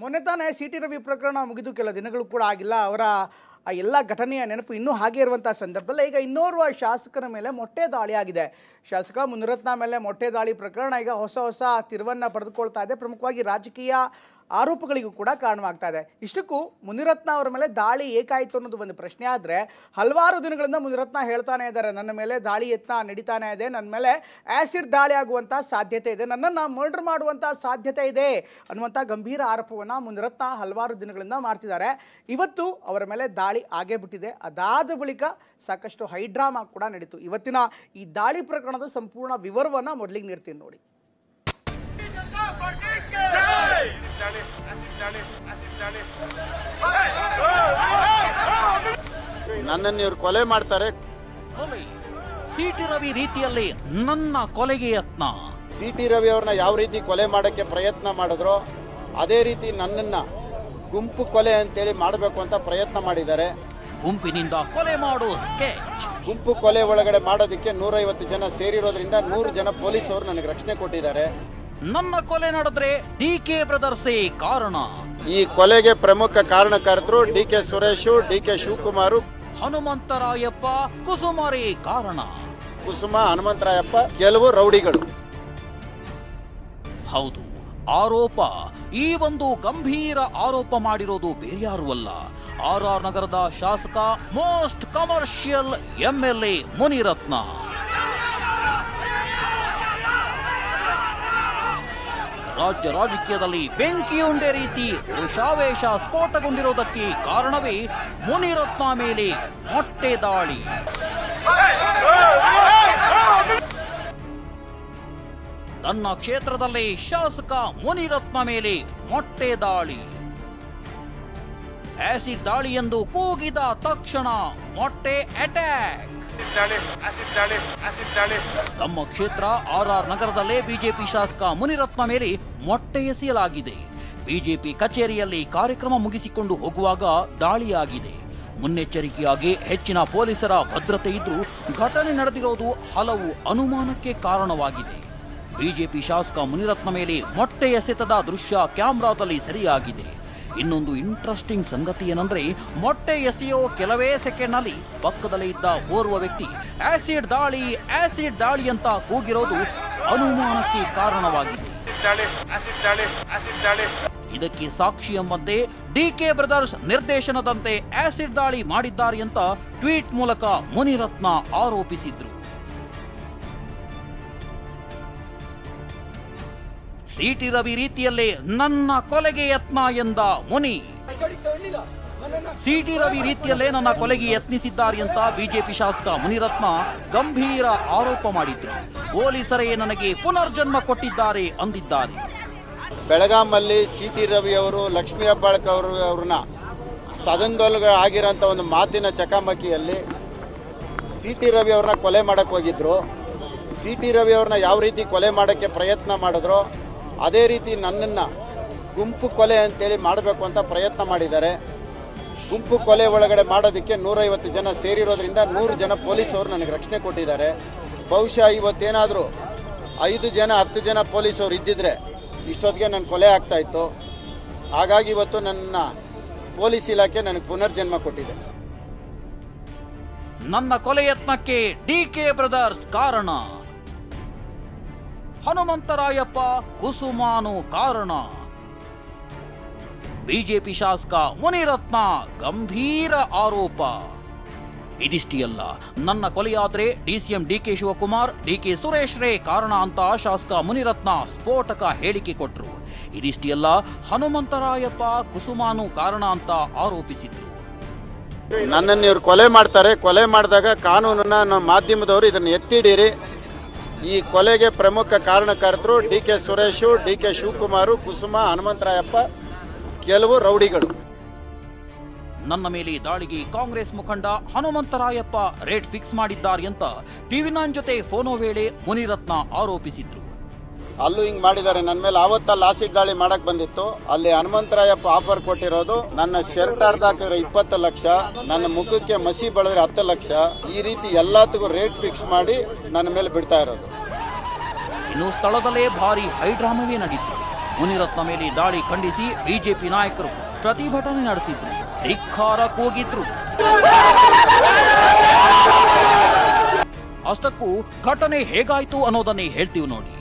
ಮೊನ್ನೆ ತಾನೇ ಸಿ.ಟಿ. ರವಿ ಪ್ರಕರಣ ಮುಗಿದು ಕೆಲ ದಿನಗಳು ಕೂಡ ಆಗಿಲ್ಲ. ಅವರ ಆ ಎಲ್ಲ ಘಟನೆಯ ನೆನಪು ಇನ್ನೂ ಹಾಗೆ ಇರುವಂಥ ಸಂದರ್ಭದಲ್ಲಿ ಈಗ ಇನ್ನೋರ್ವ ಶಾಸಕರ ಮೇಲೆ ಮೊಟ್ಟೆ ದಾಳಿ ಆಗಿದೆ. ಶಾಸಕ ಮುನಿರತ್ನ ಮೇಲೆ ಮೊಟ್ಟೆ ದಾಳಿ ಪ್ರಕರಣ ಈಗ ಹೊಸ ತಿರುವನ್ನು ಪಡೆದುಕೊಳ್ತಾ ಇದೆ. ಪ್ರಮುಖವಾಗಿ ರಾಜಕೀಯ ಆರೋಪಗಳಿಗೂ ಕೂಡ ಕಾರಣವಾಗ್ತಾ ಇದೆ. ಇಷ್ಟಕ್ಕೂ ಮುನಿರತ್ನ ಅವರ ಮೇಲೆ ದಾಳಿ ಏಕಾಯಿತು ಅನ್ನೋದು ಒಂದು ಪ್ರಶ್ನೆ. ಆದರೆ ಹಲವಾರು ದಿನಗಳಿಂದ ಮುನಿರತ್ನ ಹೇಳ್ತಾನೆ ಇದ್ದಾರೆ, ನನ್ನ ಮೇಲೆ ದಾಳಿ ಯತ್ನ ನಡೀತಾನೆ ಇದೆ, ನನ್ನ ಮೇಲೆ ಆ್ಯಸಿಡ್ ದಾಳಿ ಆಗುವಂಥ ಸಾಧ್ಯತೆ ಇದೆ, ನನ್ನನ್ನು ಮರ್ಡರ್ ಮಾಡುವಂಥ ಸಾಧ್ಯತೆ ಇದೆ ಅನ್ನುವಂಥ ಗಂಭೀರ ಆರೋಪವನ್ನು ಮುನಿರತ್ನ ಹಲವಾರು ದಿನಗಳಿಂದ ಮಾಡ್ತಿದ್ದಾರೆ. ಇವತ್ತು ಅವರ ಮೇಲೆ ದಾಳಿ ಆಗೇ ಬಿಟ್ಟಿದೆ. ಅದಾದ ಬಳಿಕ ಸಾಕಷ್ಟು ಹೈಡ್ರಾಮಾ ಕೂಡ ನಡೀತು. ಇವತ್ತಿನ ಈ ದಾಳಿ ಪ್ರಕರಣದ ಸಂಪೂರ್ಣ ವಿವರವನ್ನು ಮೊದಲಿಗೆ ನೀಡ್ತೀನಿ ನೋಡಿ. ನನ್ನನ್ನು ಇವರು ಕೊಲೆ ಮಾಡ್ತಾರೆ. ಸಿ.ಟಿ. ರವಿ ರೀತಿಯಲ್ಲಿ ನನ್ನ ಕೊಲೆಗೆ ಯತ್ನ. ಸಿ.ಟಿ. ರವಿ ಅವ್ರನ್ನ ಯಾವ ರೀತಿ ಕೊಲೆ ಮಾಡಕ್ಕೆ ಪ್ರಯತ್ನ ಮಾಡಿದ್ರು ಅದೇ ರೀತಿ ನನ್ನನ್ನ ಗುಂಪು ಕೊಲೆ ಅಂತೇಳಿ ಮಾಡಬೇಕು ಅಂತ ಪ್ರಯತ್ನ ಮಾಡಿದ್ದಾರೆ. ಗುಂಪಿನಿಂದ ಕೊಲೆ ಮಾಡೋ ಸ್ಕೆಚ್. ಗುಂಪು ಕೊಲೆ ಒಳಗಡೆ ಮಾಡೋದಕ್ಕೆ 150 ಜನ ಸೇರಿರೋದ್ರಿಂದ 100 ಜನ ಪೊಲೀಸರು ನನಗೆ ರಕ್ಷಣೆ ಕೊಟ್ಟಿದ್ದಾರೆ. ನನ್ನ ಕೊಲೆ ನಡೆದ್ರೆ ಡಿ.ಕೆ. ಬ್ರದರ್ಸೇ ಕಾರಣ. ಈ ಕೊಲೆಗೆ ಪ್ರಮುಖ ಕಾರಣಕರ್ತರು ಡಿ.ಕೆ. ಸುರೇಶು, ಡಿ.ಕೆ. ಶಿವಕುಮಾರು, ಹನುಮಂತರಾಯಪ್ಪ, ಕುಸುಮಾರಿ ಕಾರಣ. ಕುಸುಮ, ಹನುಮಂತರಾಯಪ್ಪ, ಕೆಲವು ರೌಡಿಗಳು. ಹೌದು, ಆರೋಪ. ಈ ಒಂದು ಗಂಭೀರ ಆರೋಪ ಮಾಡಿರೋದು ಬೇರ್ಯಾರು ಅಲ್ಲ, ಆರ್.ಆರ್. ನಗರದ ಶಾಸಕ, ಮೋಸ್ಟ್ ಕಮರ್ಷಿಯಲ್ ಎಂಎಲ್ಎ ಮುನಿರತ್ನ. ರಾಜ್ಯ ರಾಜಕೀಯದಲ್ಲಿ ಬೆಂಕಿಯುಂಡೆ ರೀತಿ ರೋಷಾವೇಶ ಸ್ಫೋಟಗೊಂಡಿರೋದಕ್ಕೆ ಕಾರಣವೇ ಮುನಿರತ್ನ ಮೇಲೆ ಮೊಟ್ಟೆ ದಾಳಿ. ತನ್ನ ಕ್ಷೇತ್ರದಲ್ಲೇ ಶಾಸಕ ಮುನಿರತ್ನ ಮೇಲೆ ಮೊಟ್ಟೆ ದಾಳಿ. ಆಸಿಡ್ ದಾಳಿ ಎಂದು ಕೂಗಿದ ತಕ್ಷಣ ಮೊಟ್ಟೆ ಅಟ್ಯಾಕ್. ತಮ್ಮ ಕ್ಷೇತ್ರ ಆರ್.ಆರ್. ನಗರದಲ್ಲೇ ಬಿಜೆಪಿ ಶಾಸಕ ಮುನಿರತ್ನ ಮೇಲೆ ಮೊಟ್ಟೆ ಎಸೆಯಲಾಗಿದೆ. ಬಿಜೆಪಿ ಕಚೇರಿಯಲ್ಲಿ ಕಾರ್ಯಕ್ರಮ ಮುಗಿಸಿಕೊಂಡು ಹೋಗುವಾಗ ದಾಳಿಯಾಗಿದೆ. ಮುನ್ನೆಚ್ಚರಿಕೆಯಾಗಿ ಹೆಚ್ಚಿನ ಪೊಲೀಸರ ಭದ್ರತೆ ಇದ್ರೂ ಘಟನೆ ನಡೆದಿರೋದು ಹಲವು ಅನುಮಾನಕ್ಕೆ ಕಾರಣವಾಗಿದೆ. ಬಿಜೆಪಿ ಶಾಸಕ ಮುನಿರತ್ನ ಮೇಲೆ ಮೊಟ್ಟೆ ಎಸೆತದ ದೃಶ್ಯ ಕ್ಯಾಮೆರಾದಲ್ಲಿ ಸೆರೆಯಾಗಿದೆ. ಇನ್ನೊಂದು ಇಂಟ್ರೆಸ್ಟಿಂಗ್ ಸಂಗತಿ ಏನಂದ್ರೆ, ಮೊಟ್ಟೆ ಎಸೆಯೋ ಕೆಲವೇ ಸೆಕೆಂಡ್ನಲ್ಲಿ ಪಕ್ಕದಲ್ಲೇ ಇದ್ದ ಓರ್ವ ವ್ಯಕ್ತಿ ಆಸಿಡ್ ದಾಳಿ ಅಂತ ಕೂಗಿರೋದು ಅನುಮಾನಕ್ಕೆ ಕಾರಣವಾಗಿದೆ. ಇದಕ್ಕೆ ಸಾಕ್ಷಿ ಎಂಬಂತೆ ಡಿ.ಕೆ. ಬ್ರದರ್ಸ್ ನಿರ್ದೇಶನದಂತೆ ಆಸಿಡ್ ದಾಳಿ ಮಾಡಿದ್ದಾರೆ ಅಂತ ಟ್ವೀಟ್ ಮೂಲಕ ಮುನಿರತ್ನ ಆರೋಪಿಸಿದ್ರು. ಸಿ.ಟಿ. ರವಿ ರೀತಿಯಲ್ಲೇ ನನ್ನ ಕೊಲೆಗೆ ಯತ್ನ ಎಂದ ಮುನಿ. ಸಿ.ಟಿ. ರವಿ ರೀತಿಯಲ್ಲೇ ನನ್ನ ಕೊಲೆಗೆ ಯತ್ನಿಸಿದ್ದಾರೆ ಅಂತ ಬಿಜೆಪಿ ಶಾಸಕ ಮುನಿರತ್ನ ಗಂಭೀರ ಆರೋಪ ಮಾಡಿದ್ರು. ಪೊಲೀಸರೇ ನನಗೆ ಪುನರ್ಜನ್ಮ ಕೊಟ್ಟಿದ್ದಾರೆ ಅಂದಿದ್ದಾರೆ. ಬೆಳಗಾಮಲ್ಲಿ ಸಿ.ಟಿ. ರವಿ ಅವರು, ಲಕ್ಷ್ಮೀ ಹೆಬ್ಬಾಳ್ಕರ್ ಅವ್ರನ್ನ ಸದನದೊಳಗೆ ಆಗಿರೋಂಥ ಒಂದು ಮಾತಿನ ಚಕಮಕಿಯಲ್ಲಿ ಸಿ.ಟಿ. ರವಿ ಅವ್ರನ್ನ ಕೊಲೆ ಮಾಡಕ್ಕೆ ಹೋಗಿದ್ರು. ಸಿ.ಟಿ. ರವಿ ಅವ್ರನ್ನ ಯಾವ ರೀತಿ ಕೊಲೆ ಮಾಡೋಕ್ಕೆ ಪ್ರಯತ್ನ ಮಾಡಿದ್ರು ಅದೇ ರೀತಿ ನನ್ನನ್ನು ಗುಂಪು ಕೊಲೆ ಅಂತೇಳಿ ಮಾಡಬೇಕು ಅಂತ ಪ್ರಯತ್ನ ಮಾಡಿದ್ದಾರೆ. ಗುಂಪು ಕೊಲೆ ಒಳಗಡೆ ಮಾಡೋದಕ್ಕೆ 150 ಜನ ಸೇರಿರೋದ್ರಿಂದ 100 ಜನ ಪೊಲೀಸರು ನನಗೆ ರಕ್ಷಣೆ ಕೊಟ್ಟಿದ್ದಾರೆ. ಬಹುಶಃ ಇವತ್ತೇನಾದರೂ 5 ಜನ 10 ಜನ ಪೊಲೀಸರು ಇದ್ದಿದ್ರೆ ಇಷ್ಟೊತ್ತಿಗೆ ನನ್ನ ಕೊಲೆ ಆಗ್ತಾಯಿತ್ತು. ಹಾಗಾಗಿ ಇವತ್ತು ನನ್ನ ಪೊಲೀಸ್ ಇಲಾಖೆ ನನಗೆ ಪುನರ್ಜನ್ಮ ಕೊಟ್ಟಿದೆ. ನನ್ನ ಕೊಲೆ ಯತ್ನಕ್ಕೆ ಡಿ.ಕೆ. ಬ್ರದರ್ಸ್ ಕಾರಣ, ಹನುಮಂತರಾಯಪ್ಪ, ಕುಸುಮಾನು ಕಾರಣ. ಬಿಜೆಪಿ ಶಾಸಕ ಮುನಿರತ್ನ ಗಂಭೀರ ಆರೋಪ. ಇದಿಷ್ಟೇ ಅಲ್ಲ, ನನ್ನ ಕೊಲೆಯಾದ್ರೆ ಡಿಸಿಎಂ ಡಿ.ಕೆ. ಶಿವಕುಮಾರ್, ಡಿ.ಕೆ. ಸುರೇಶ್ ರೇ ಕಾರಣ ಅಂತ ಶಾಸಕ ಮುನಿರತ್ನ ಸ್ಫೋಟಕ ಹೇಳಿಕೆ ಕೊಟ್ಟರು. ಇದಿಷ್ಟೇ ಅಲ್ಲ, ಹನುಮಂತರಾಯಪ್ಪ, ಕುಸುಮಾನು ಕಾರಣ ಅಂತ ಆರೋಪಿಸಿದ್ರು. ನನ್ನನ್ನು ಇವರು ಕೊಲೆ ಮಾಡ್ತಾರೆ. ಕೊಲೆ ಮಾಡಿದಾಗ ಕಾನೂನನ್ನ ನಮ್ಮ ಮಾಧ್ಯಮದವರು ಇದನ್ನು ಎತ್ತಿಡಿರಿ. ಈ ಕೊಲೆಗೆ ಪ್ರಮುಖ ಕಾರಣಕರ್ತರು ಡಿ.ಕೆ. ಸುರೇಶು, ಡಿ.ಕೆ. ಶಿವಕುಮಾರು, ಕುಸುಮ, ಹನುಮಂತರಾಯಪ್ಪ, ಕೆಲವು ರೌಡಿಗಳು. ನನ್ನ ಮೇಲೆ ದಾಳಿಗೆ ಕಾಂಗ್ರೆಸ್ ಮುಖಂಡ ಹನುಮಂತರಾಯಪ್ಪ ರೇಟ್ ಫಿಕ್ಸ್ ಮಾಡಿದ್ದಾರೆ ಅಂತ ಟಿವಿ9 ಜೊತೆ ಫೋನೋ ವೇಳೆ ಮುನಿರತ್ನ ಆರೋಪಿಸಿದ್ರು. ಅಲ್ಲೂ ಹಿಂಗೆ ಮಾಡಿದ್ದಾರೆ ನನ್ನ ಮೇಲೆ. ಆವತ್ತಲ್ಲಿ ಆಸಿಡ್ ದಾಳಿ ಮಾಡಕ್ಕೆ ಬಂದಿತ್ತು. ಅಲ್ಲಿ ಹನುಮಂತರಾಯಪ್ಪ ಆಫರ್ ಕೊಟ್ಟಿರೋದು ನನ್ನ ಶರ್ಟ್ ಅರ್ಧ ಹಾಕಿದ್ರೆ 20 ಲಕ್ಷ, ನನ್ನ ಮುಖಕ್ಕೆ ಮಸಿ ಬೆಳೆದ್ರೆ 10 ಲಕ್ಷ, ಈ ರೀತಿ ಎಲ್ಲದಕ್ಕೂ ರೇಟ್ ಫಿಕ್ಸ್ ಮಾಡಿ ನನ್ನ ಮೇಲೆ ಬಿಡ್ತಾ ಇರೋದು. ಇನ್ನು ಸ್ಥಳದಲ್ಲೇ ಭಾರಿ ಹೈಡ್ರಾಮವೇ ನಡೀತು. ಮುನಿರತ್ನ ಮೇಲೆ ದಾಳಿ ಖಂಡಿಸಿ ಬಿಜೆಪಿ ನಾಯಕರು ಪ್ರತಿಭಟನೆ ನಡೆಸಿದ್ರು, ಧಿಕ್ಕಾರ ಕೂಗಿದ್ರು. ಅಷ್ಟಕ್ಕೂ ಘಟನೆ ಹೇಗಾಯ್ತು ಅನ್ನೋದನ್ನೇ ಹೇಳ್ತೀವಿ ನೋಡಿ.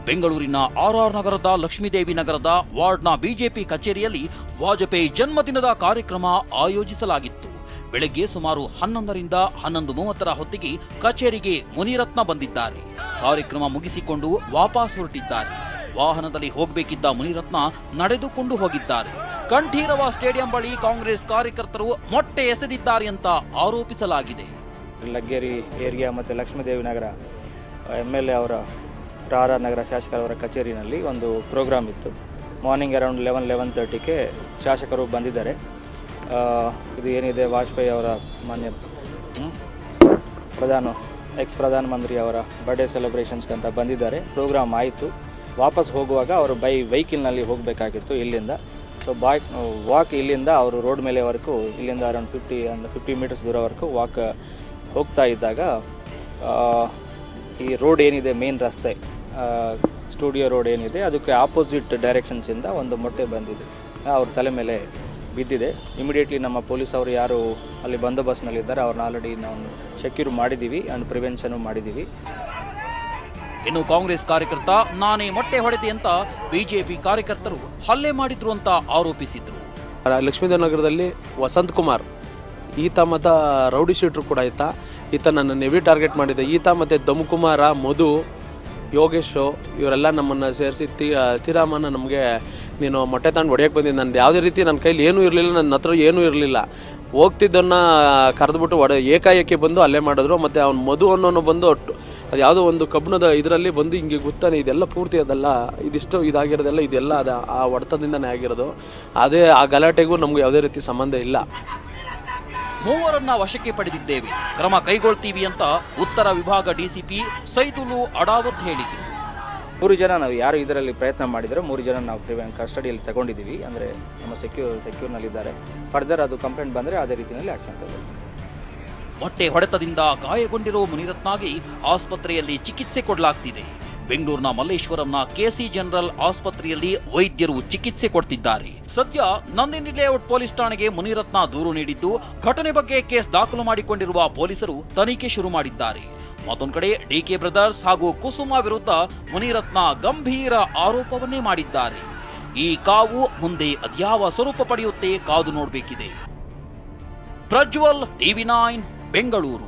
ಬೆಂಗಳೂರಿನ RR ನಗರದ ಲಕ್ಷ್ಮೀದೇವಿ ನಗರದ ವಾರ್ಡ್ನ ಬಿಜೆಪಿ ಕಚೇರಿಯಲ್ಲಿ ವಾಜಪೇಯಿ ಜನ್ಮದಿನದ ಕಾರ್ಯಕ್ರಮ ಆಯೋಜಿಸಲಾಗಿತ್ತು. ಬೆಳಗ್ಗೆ ಸುಮಾರು 11ರಿಂದ 11:30 ಹೊತ್ತಿಗೆ ಕಚೇರಿಗೆ ಮುನಿರತ್ನ ಬಂದಿದ್ದಾರೆ. ಕಾರ್ಯಕ್ರಮ ಮುಗಿಸಿಕೊಂಡು ವಾಪಸ್ ಹೊರಟಿದ್ದಾರೆ. ವಾಹನದಲ್ಲಿ ಹೋಗಬೇಕಿದ್ದ ಮುನಿರತ್ನ ನಡೆದುಕೊಂಡು ಹೋಗಿದ್ದಾರೆ. ಕಂಠೀರವ ಸ್ಟೇಡಿಯಂ ಬಳಿ ಕಾಂಗ್ರೆಸ್ ಕಾರ್ಯಕರ್ತರು ಮೊಟ್ಟೆ ಎಸೆದಿದ್ದಾರೆ ಅಂತ ಆರೋಪಿಸಲಾಗಿದೆ. ಲಗ್ಗೆರೆ ಏರಿಯಾ ಮತ್ತು ಲಕ್ಷ್ಮೀದೇವಿ ನಗರ MLA ಅವರ RR ನಗರ ಶಾಸಕರವರ ಕಚೇರಿನಲ್ಲಿ ಒಂದು ಪ್ರೋಗ್ರಾಮ್ ಇತ್ತು. ಮಾರ್ನಿಂಗ್ ಅರೌಂಡ್ 11:30ಕ್ಕೆ ಶಾಸಕರು ಬಂದಿದ್ದಾರೆ. ಇದು ಏನಿದೆ ವಾಜಪೇಯಿ ಅವರ ಮಾನ್ಯ ಎಕ್ಸ್ ಪ್ರಧಾನಮಂತ್ರಿ ಅವರ ಬರ್ಡೇ ಸೆಲೆಬ್ರೇಷನ್ಸ್ಗೆ ಅಂತ ಬಂದಿದ್ದಾರೆ. ಪ್ರೋಗ್ರಾಮ್ ಆಯಿತು. ವಾಪಸ್ ಹೋಗುವಾಗ ಅವರು ವೆಹಿಕಲ್ನಲ್ಲಿ ಹೋಗಬೇಕಾಗಿತ್ತು ಇಲ್ಲಿಂದ. ಸೊ ವಾಕ್ ಇಲ್ಲಿಂದ ಅವರು ರೋಡ್ ಮೇಲೆವರೆಗೂ ಇಲ್ಲಿಂದ ಅರೌಂಡ್ 50 ಮೀಟರ್ಸ್ ದೂರವರೆಗೂ ವಾಕ್ ಹೋಗ್ತಾ ಇದ್ದಾಗ ಈ ರೋಡ್ ಏನಿದೆ ಮೇನ್ ರಸ್ತೆ ಸ್ಟುಡಿಯೋ ರೋಡ್ ಏನಿದೆ ಅದಕ್ಕೆ ಆಪೋಸಿಟ್ ಡೈರೆಕ್ಷನ್ಸಿಂದ ಒಂದು ಮೊಟ್ಟೆ ಬಂದಿದೆ, ಅವ್ರ ತಲೆ ಮೇಲೆ ಬಿದ್ದಿದೆ. ಇಮಿಡಿಯೇಟ್ಲಿ ನಮ್ಮ ಪೊಲೀಸ್ ಅವರು ಯಾರು ಅಲ್ಲಿ ಬಂದೋಬಸ್ತ್ನಲ್ಲಿದ್ದಾರೆ ಅವ್ರನ್ನ ಆಲ್ರೆಡಿ ನಾವು ಸೆಕ್ಯೂರ್ ಮಾಡಿದ್ದೀವಿ ಆ್ಯಂಡ್ ಪ್ರಿವೆನ್ಷನು ಮಾಡಿದ್ದೀವಿ. ಇನ್ನು ಕಾಂಗ್ರೆಸ್ ಕಾರ್ಯಕರ್ತ ನಾನೇ ಮೊಟ್ಟೆ ಹೊಡೆದೆ ಅಂತ ಬಿಜೆಪಿ ಕಾರ್ಯಕರ್ತರು ಹಲ್ಲೆ ಮಾಡಿದ್ರು ಅಂತ ಆರೋಪಿಸಿದ್ರು. ಲಕ್ಷ್ಮೀದೇವಿ ನಗರದಲ್ಲಿ ವಸಂತ್ ಕುಮಾರ್ ಈತ ಮತ್ತು ರೌಡಿ ಶೀಟ್ರು ಕೂಡ ಈತ ನನ್ನ ಹೆವಿ ಟಾರ್ಗೆಟ್ ಮಾಡಿದ್ದೆ. ಈತ ಮತ್ತು ದಮ್ಕುಮಾರ, ಮಧು, ಯೋಗೇಶು ಇವರೆಲ್ಲ ನಮ್ಮನ್ನು ಸೇರಿಸಿ ತೀರಾಮನ ನಮಗೆ ನೀನು ಮೊಟ್ಟೆ ತಗೊಂಡು ಹೊಡೆಯೋಕ್ಕೆ ಬಂದಿದ್ದು. ನಂದು ಯಾವುದೇ ರೀತಿ ನನ್ನ ಕೈಲಿ ಏನೂ ಇರಲಿಲ್ಲ, ನನ್ನ ಹತ್ರ ಏನೂ ಇರಲಿಲ್ಲ. ಹೋಗ್ತಿದ್ದನ್ನ ಕರೆದ್ಬಿಟ್ಟು ಏಕಾಏಕಿ ಬಂದು ಅಲ್ಲೇ ಮಾಡಿದ್ರು. ಮತ್ತು ಅವ್ನು ಮಧು ಅನ್ನೋನು ಬಂದು ಅದು ಯಾವುದೋ ಒಂದು ಕಬ್ಬಣದ ಇದರಲ್ಲಿ ಬಂದು ಹಿಂಗೆ ಗೊತ್ತಾನೆ ಇದೆಲ್ಲ ಪೂರ್ತಿ ಅದೆಲ್ಲ ಇದಿಷ್ಟು ಇದಾಗಿರೋದೆಲ್ಲ ಇದೆಲ್ಲ ಅದು ಆ ಹೊಡೆತದಿಂದನೇ ಆಗಿರೋದು. ಅದೇ ಆ ಗಲಾಟೆಗೂ ನಮ್ಗೆ ಯಾವುದೇ ರೀತಿ ಸಂಬಂಧ ಇಲ್ಲ. ಮೂವರನ್ನ ವಶಕ್ಕೆ ಪಡೆದಿದ್ದೇವೆ, ಕ್ರಮ ಕೈಗೊಳ್ತೀವಿ ಅಂತ ಉತ್ತರ ವಿಭಾಗ DCP ಸೈದುಲು ಅಡಾವತ್ ಹೇಳಿದ್ರು. 3 ಜನ ನಾವು ಯಾರು ಇದರಲ್ಲಿ ಪ್ರಯತ್ನ ಮಾಡಿದ್ರು 3 ಜನ ನಾವು ಕಸ್ಟಡಿಯಲ್ಲಿ ತಗೊಂಡಿದ್ದೀವಿ. ಅಂದರೆ ನಮ್ಮ ಸೆಕ್ಯೂರ್ನಲ್ಲಿದ್ದಾರೆ. ಫರ್ದರ್ ಅದು ಕಂಪ್ಲೇಂಟ್ ಬಂದರೆ ಅದೇ ರೀತಿಯಲ್ಲಿ ಆಕ್ಷನ್ ತಗೊಳ್ತೀವಿ. ಮೊಟ್ಟೆ ಹೊಡೆತದಿಂದ ಗಾಯಗೊಂಡಿರೋ ಮುನಿರತ್ನಗೆ ಆಸ್ಪತ್ರೆಯಲ್ಲಿ ಚಿಕಿತ್ಸೆ ಕೊಡಲಾಗ್ತಿದೆ. ಬೆಂಗಳೂರಿನ ಮಲ್ಲೇಶ್ವರಂನ KC ಜನರಲ್ ಆಸ್ಪತ್ರೆಯಲ್ಲಿ ವೈದ್ಯರು ಚಿಕಿತ್ಸೆ ಕೊಡ್ತಿದ್ದಾರೆ. ಸದ್ಯ ನಂದಿನಿ ಲೇಔಟ್ ಪೊಲೀಸ್ ಠಾಣೆಗೆ ಮುನಿರತ್ನ ದೂರು ನೀಡಿದ್ದು, ಘಟನೆ ಬಗ್ಗೆ ಕೇಸ್ ದಾಖಲು ಮಾಡಿಕೊಂಡಿರುವ ಪೊಲೀಸರು ತನಿಖೆ ಶುರು ಮಾಡಿದ್ದಾರೆ. ಮತ್ತೊಂದು ಕಡೆ DK ಬ್ರದರ್ಸ್ ಹಾಗೂ ಕುಸುಮ ವಿರುದ್ಧ ಮುನಿರತ್ನ ಗಂಭೀರ ಆರೋಪವನ್ನೇ ಮಾಡಿದ್ದಾರೆ. ಈ ಕಾವು ಮುಂದೆ ಅದ್ಯಾವ ಸ್ವರೂಪ ಪಡೆಯುತ್ತೆ ಕಾದು ನೋಡಬೇಕಿದೆ. ಪ್ರಜ್ವಲ್, TV9 ಬೆಂಗಳೂರು.